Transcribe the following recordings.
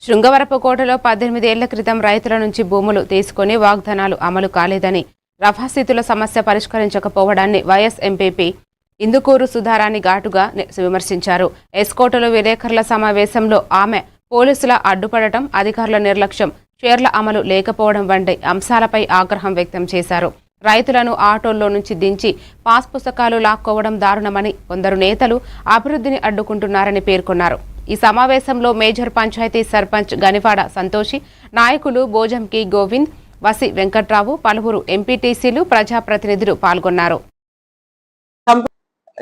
శృంగవరపుకోటలో 18 ఏళ్ల క్రితం రైతుల నుంచి భూములు తీసుకుని వాగ్దానాలు అమలు కాలేదని, రవాస్థితుల సమస్య పరిష్కరించకపోవడాన్ని వైఎస్ ఎంపీపీ ఇందుకూరు సుధారాణి ఘాటుగా విమర్శించారు. ఎస్కోటలో విలేకరుల సమావేశంలో ఆమె పోలీసుల అడ్డుపడటం, అధికారుల నిర్లక్ష్యం, షేర్ల అమలు లేకపోవడం వంటి అంశాలపై ఆగ్రహం వ్యక్తం చేశారు. రైతులను ఆటోల్లో నుంచి దించి పాస్ పుస్తకాలు లాక్కోవడం దారుణమని, కొందరు నేతలు అభివృద్ధిని అడ్డుకుంటున్నారని పేర్కొన్నారు. ఈ సమావేశంలో మేజర్ పంచాయతీ సర్పంచ్ గనివాడ సంతోషి, నాయకులు బోజంకి గోవింద్, వసి వెంకట్రావు, పలువురు ఎంపీటీసీలు, ప్రజాప్రతినిధులు పాల్గొన్నారు.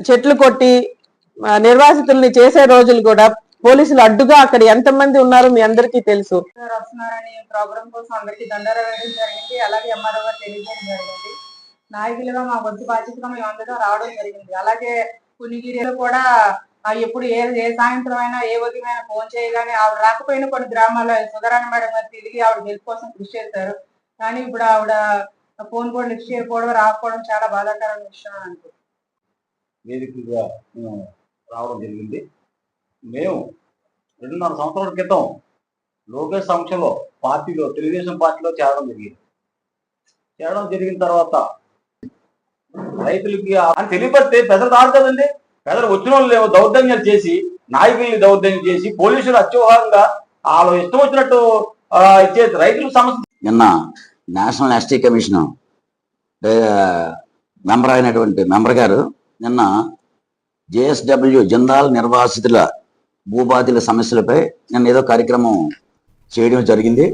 చెట్లు కొట్టి నిర్వాసితుల్ని చేసే రోజులు కూడా పోలీసులు అడ్డుగా అక్కడ ఎంతమంది ఉన్నారో మీ అందరికీ తెలుసు. వస్తున్నారని ప్రోగ్రామ్ కోసం అందరికీ దండోరా వేయడం జరిగింది. అలాగే ఎంఆర్ఓ గారు తెలియజేయడం జరిగింది. నాయకులుగా మా వంతు బాధ్యతగా మేము అందరం రావడం జరిగింది. అలాగే పునిగిరిలో కూడా ఎప్పుడు ఏ సాయంత్రం అయినా ఏ ఉదయమైనా ఫోన్ చేయగానే ఆవిడ రాకపోయినా కొన్ని గ్రామాల్లో సుధారాణి మేడం గారు తిరిగి ఆవిడ గెలుపు కోసం కృషి చేశారు. కానీ ఇప్పుడు ఆవిడ ఫోన్ కూడా లిఫ్ట్ చేయకపోవడం, రాకపోవడం చాలా బాధాకరమైన విషయం అని అనుకుంటున్నాను. వేదికగా రావడం జరిగింది. మేము 2.5 సంవత్సరాల క్రితం లోకేష్ సమక్షంలో పార్టీలో, తెలుగుదేశం పార్టీలో చేరడం జరిగిన తర్వాత రైతులకి అని తెలియపడితే పెద్దలు రాదు కదండి. పెద్దలు వచ్చిన వాళ్ళు ఏమో దౌర్జన్యాలు చేసి, నాయకుల్ని దౌర్జన్యం చేసి, పోలీసులు అత్యవహారంగా వాళ్ళు ఇష్టం వచ్చినట్టు ఇచ్చేది రైతుల సమస్య. నిన్న నేషనల్ ఎస్టీ కమిషన్ మెంబర్ అయినటువంటి మెంబర్ గారు నిన్న జేఎస్డబ్ల్యూ జిందాల్ నిర్వాసితుల భూబాధితుల సమస్యలపై నిన్న ఏదో కార్యక్రమం చేయడం జరిగింది.